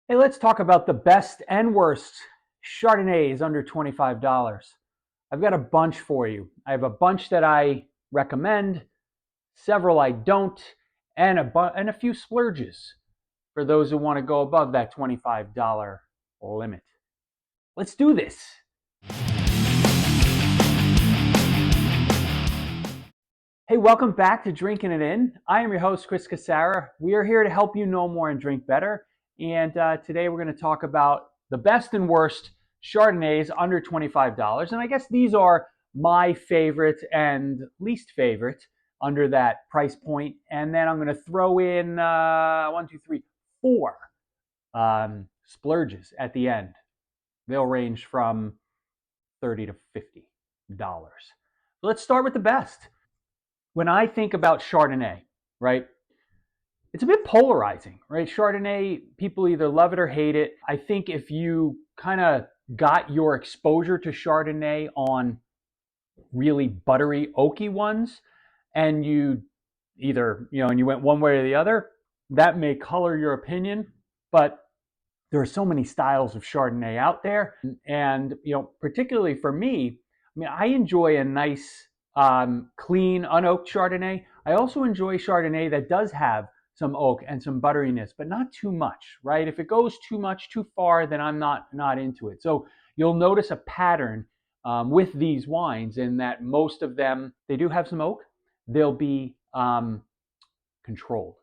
Hey, let's talk about the best and worst Chardonnays under $25. I've got a bunch for you. I have a bunch that I recommend, several I don't, and a few splurges for those who want to go above that $25 limit. Let's do this. Hey, welcome back to Drinking It In. I am your host, Chris Casara. We are here to help you know more and drink better. And today we're going to talk about the best and worst Chardonnays under $25. And I guess these are my favorite and least favorite under that price point. And then I'm going to throw in one, two, three, four splurges at the end. They'll range from $30 to $50. So let's start with the best. When I think about Chardonnay, right, it's a bit polarizing, right? Chardonnay, people either love it or hate it. I think if you kind of got your exposure to Chardonnay on really buttery, oaky ones, and you either, and you went one way or the other, that may color your opinion, but there are so many styles of Chardonnay out there. And, particularly for me, I enjoy a nice, clean, unoaked Chardonnay. I also enjoy Chardonnay that does have some oak and some butteriness, but not too much, right? If it goes too much, too far, then I'm not into it. So you'll notice a pattern with these wines in that most of them, they do have some oak. They'll be controlled,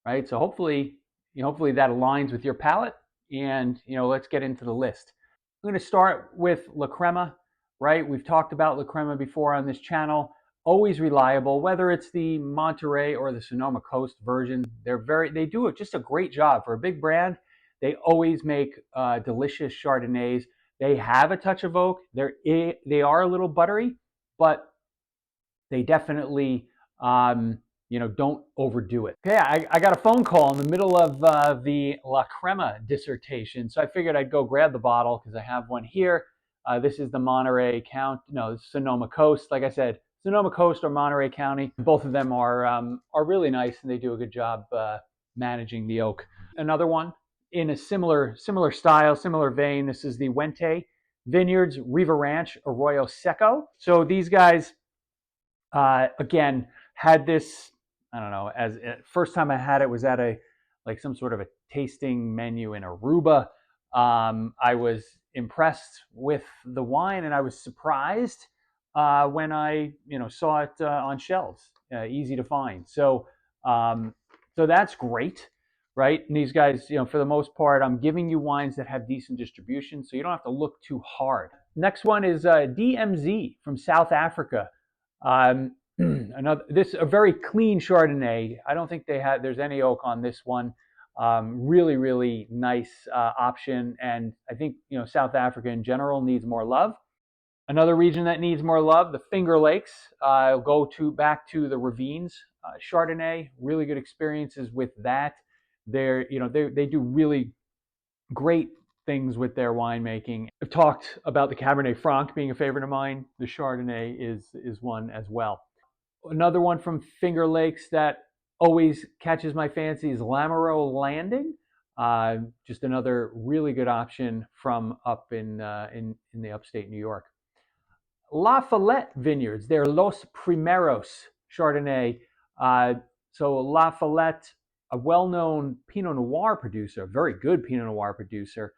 right? So hopefully that aligns with your palate. And let's get into the list. I'm going to start with La Crema, right? We've talked about La Crema before on this channel. Always reliable, whether it's the Monterey or the Sonoma Coast version. They do just a great job for a big brand. They always make delicious Chardonnays. They have a touch of oak. They are a little buttery, but they definitely don't overdo it. Okay, I got a phone call in the middle of the La Crema dissertation, so I figured I'd go grab the bottle because I have one here. This is the Sonoma Coast. Like I said, Sonoma Coast or Monterey County. Both of them are really nice, and they do a good job managing the oak. Another one in a similar style, similar vein. This is the Wente Vineyards Riva Ranch Arroyo Seco. So these guys, again, had this, I don't know, as first time I had it was at some sort of a tasting menu in Aruba. I was impressed with the wine, and I was surprised when I saw it on shelves, easy to find. So that's great, right? And these guys, for the most part, I'm giving you wines that have decent distribution, so you don't have to look too hard. Next one is DMZ from South Africa. A very clean Chardonnay. I don't think there's any oak on this one. Really, really nice option. And I think, South Africa in general needs more love. Another region that needs more love, the Finger Lakes. I'll go back to the Ravines Chardonnay. Really good experiences with that. They do really great things with their winemaking. I've talked about the Cabernet Franc being a favorite of mine. The Chardonnay is one as well. Another one from Finger Lakes that always catches my fancy is Lamoureux Landing. Just another really good option from up in the upstate New York. La Follette Vineyards, they're Los Primeros Chardonnay. So La Follette, a well-known Pinot Noir producer, a very good Pinot Noir producer.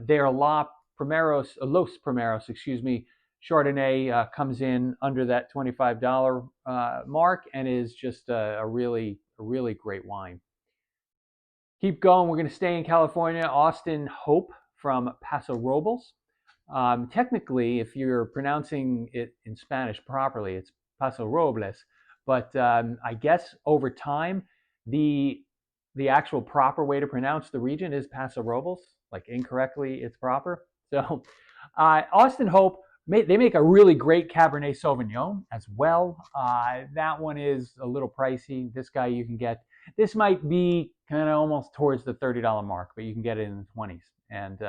They're Los Primeros, Chardonnay comes in under that $25 mark and is just a really great wine. Keep going. We're going to stay in California. Austin Hope from Paso Robles. Technically, if you're pronouncing it in Spanish properly, it's Paso Robles. But I guess over time, the actual proper way to pronounce the region is Paso Robles. Like incorrectly, it's proper. So Austin Hope, they make a really great Cabernet Sauvignon as well. That one is a little pricey. This guy you can get. This might be kind of almost towards the $30 mark, but you can get it in the 20s. And,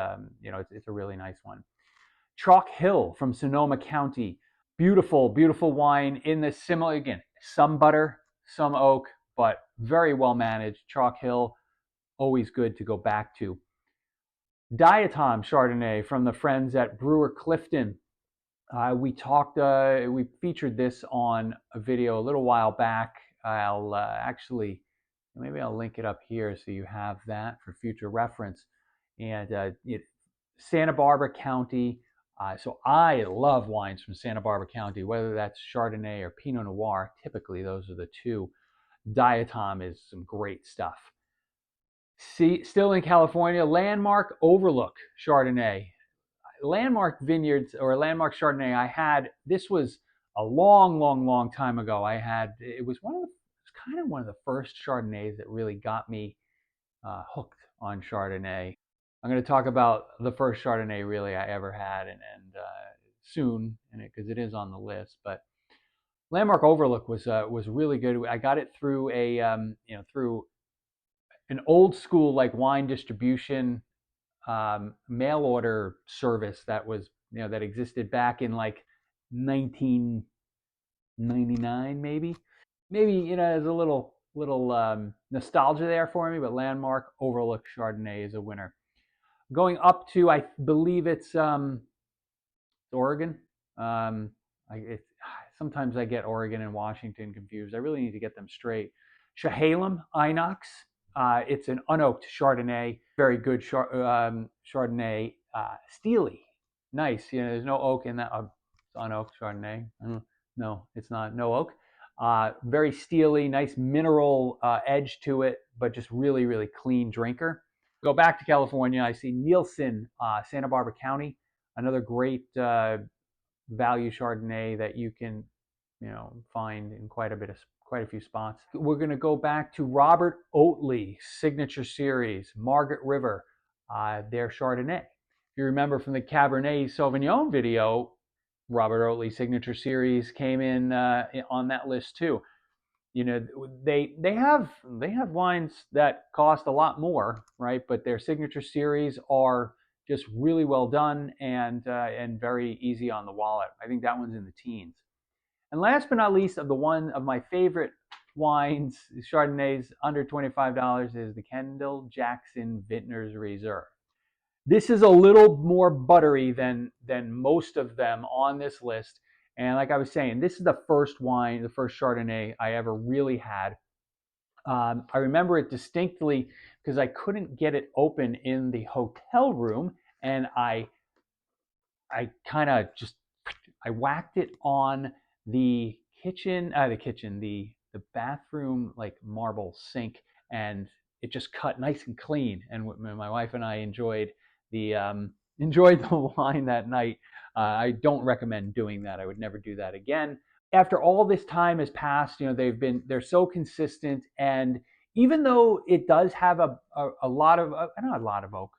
it's a really nice one. Chalk Hill from Sonoma County. Beautiful, beautiful wine in the similar, again, some butter, some oak, but very well managed. Chalk Hill, always good to go back to. Diatom Chardonnay from the friends at Brewer Clifton. We featured this on a video a little while back. I'll actually, maybe I'll link it up here so you have that for future reference. And Santa Barbara County. So I love wines from Santa Barbara County, whether that's Chardonnay or Pinot Noir. Typically, those are the two. Diatom is some great stuff. See, still in California, Landmark Overlook Chardonnay. Landmark Vineyards or Landmark Chardonnay, this was a long, long, long time ago. It was kind of one of the first Chardonnays that really got me hooked on Chardonnay. I'm going to talk about the first Chardonnay really I ever had, and soon, because it is on the list. But Landmark Overlook was really good. I got it through through an old school like wine distribution mail order service that existed back in like 1999, maybe there's a little nostalgia there for me. But Landmark Overlook Chardonnay is a winner. Going up to, I believe it's Oregon. Um, Sometimes I get Oregon and Washington confused. I really need to get them straight. Chehalem Inox. It's an unoaked Chardonnay, very good Chardonnay, steely, nice. There's no oak in that. It's unoaked Chardonnay. No, it's not. No oak. Very steely, nice mineral edge to it, but just really, really clean drinker. Go back to California. I see Nielsen, Santa Barbara County, another great value Chardonnay that you can find in quite a few spots. We're going to go back to Robert Oatley Signature Series, Margaret River, their Chardonnay. If you remember from the Cabernet Sauvignon video, Robert Oatley Signature Series came in on that list too. They have wines that cost a lot more, right? But their Signature Series are just really well done and very easy on the wallet. I think that one's in the teens. And last but not least, one of my favorite wines, Chardonnays under $25, is the Kendall Jackson Vintners Reserve. This is a little more buttery than most of them on this list. And like I was saying, this is the first Chardonnay I ever really had. I remember it distinctly because I couldn't get it open in the hotel room, and I kind of just whacked it on the bathroom like marble sink, and it just cut nice and clean. And my wife and I enjoyed the wine that night. I don't recommend doing that. I would never do that again. After all this time has passed, they're so consistent, and even though it does have a lot of not a lot of oak,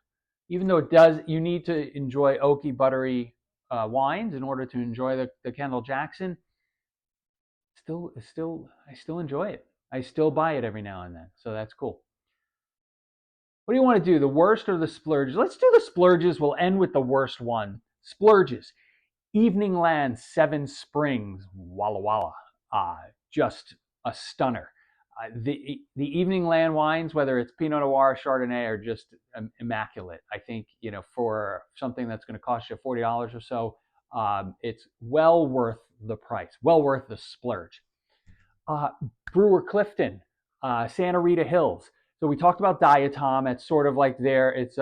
even though you need to enjoy oaky, buttery wines in order to enjoy the Kendall Jackson. I still enjoy it. I still buy it every now and then, so that's cool. What do you want to do, the worst or the splurges? Let's do the splurges. We'll end with the worst one. Splurges. Evening Land Seven Springs, Walla Walla. Just a stunner. The Evening Land wines, whether it's Pinot Noir or Chardonnay, are just immaculate. I think, for something that's going to cost you $40 or so, it's well worth the price, well worth the splurge. Brewer Clifton, Santa Rita Hills. So we talked about Diatom. It's sort of like it's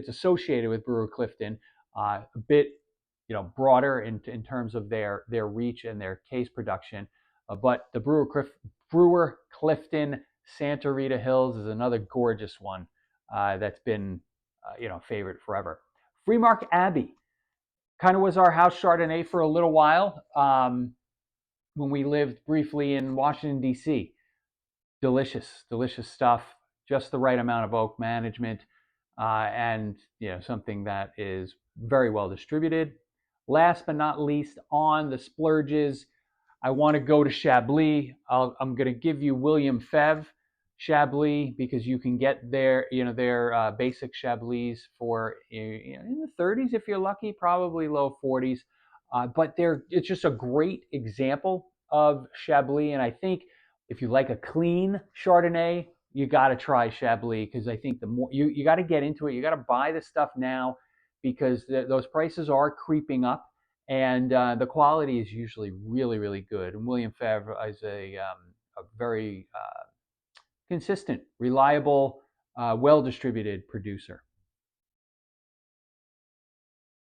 associated with Brewer Clifton, a bit broader in terms of their reach and their case production. But the Brewer Clifton Santa Rita Hills is another gorgeous one that's been favorite forever. Freemark Abbey kind of was our house Chardonnay for a little while when we lived briefly in Washington, D.C. Delicious stuff, just the right amount of oak management, and something that is very well distributed. Last but not least, on the splurges, I want to go to Chablis. I'm going to give you William Febvre Chablis because you can get their basic Chablis for in the 30s if you're lucky, probably low 40s. But it's just a great example of Chablis, and I think if you like a clean Chardonnay, you got to try Chablis, because I think the more you got to get into it, you got to buy the stuff now, because those prices are creeping up, and the quality is usually really, really good. And William Favre is a very consistent, reliable, well distributed producer.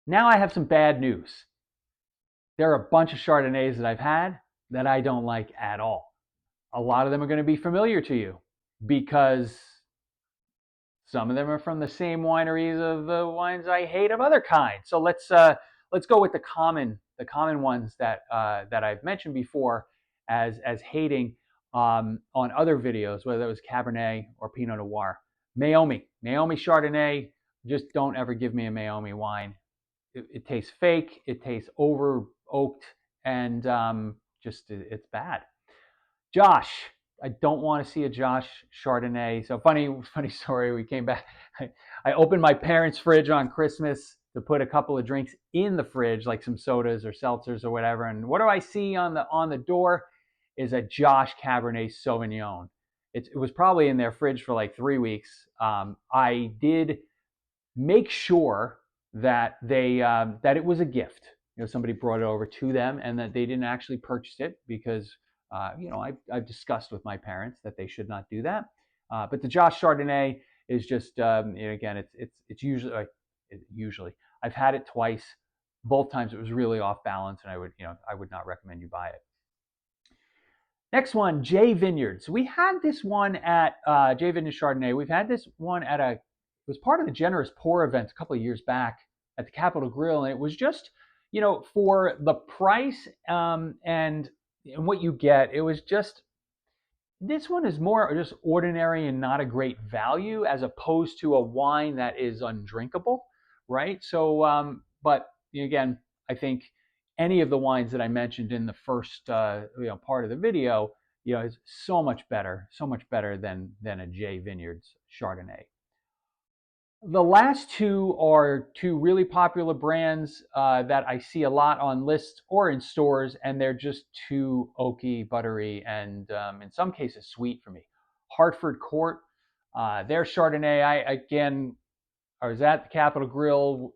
Now I have some bad news. There are a bunch of Chardonnays that I've had that I don't like at all. A lot of them are going to be familiar to you because some of them are from the same wineries of the wines I hate of other kinds. So let's go with the common ones that that I've mentioned before as hating on other videos, whether it was Cabernet or Pinot Noir. Meiomi Chardonnay. Just don't ever give me a Meiomi wine. It tastes fake. It tastes over oaked, and just it's bad. Josh, I don't want to see a Josh Chardonnay. So funny story. We came back. I opened my parents' fridge on Christmas to put a couple of drinks in the fridge, like some sodas or seltzers or whatever. And what do I see on the door? Is a Josh Cabernet Sauvignon. It was probably in their fridge for like 3 weeks. I did make sure that that it was a gift. Somebody brought it over to them, and that they didn't actually purchase it, because I've discussed with my parents that they should not do that. But the Josh Chardonnay is just again, it's usually I've had it twice. Both times it was really off balance, and I would not recommend you buy it. Next one, J Vineyards. We had this one at J Vineyards Chardonnay. We've had this one it was part of the Generous Pour event a couple of years back at the Capitol Grill, and it was just, for the price and what you get, it was just, this one is more just ordinary and not a great value, as opposed to a wine that is undrinkable, right? So, but again, I think any of the wines that I mentioned in the first part of the video, is so much better than a J Vineyards Chardonnay. The last two are two really popular brands that I see a lot on lists or in stores, and they're just too oaky, buttery, and in some cases sweet for me. Hartford Court, their Chardonnay. I was at the Capitol Grill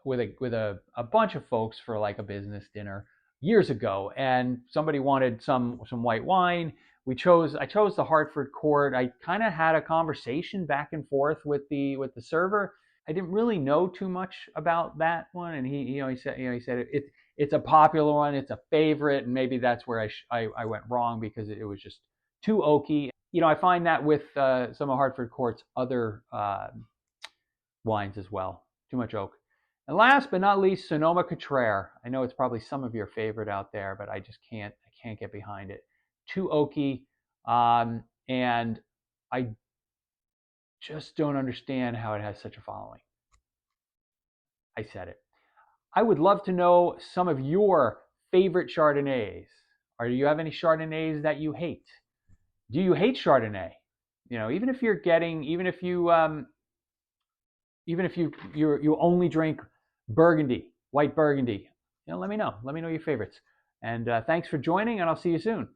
with a bunch of folks for like a business dinner years ago, and somebody wanted some white wine. I chose the Hartford Court. I kind of had a conversation back and forth with the server. I didn't really know too much about that one, and he said it's a popular one, it's a favorite, and maybe that's where I went wrong, because it was just too oaky. I find that with some of Hartford Court's other wines as well, too much oak. And last but not least, Sonoma-Cutrer. I know it's probably some of your favorite out there, but I can't get behind it. Too oaky, and I just don't understand how it has such a following. I said it. I would love to know some of your favorite Chardonnays. Or do you have any Chardonnays that you hate? Do you hate Chardonnay? Even if you only drink Burgundy, white Burgundy, let me know. Let me know your favorites. And thanks for joining, and I'll see you soon.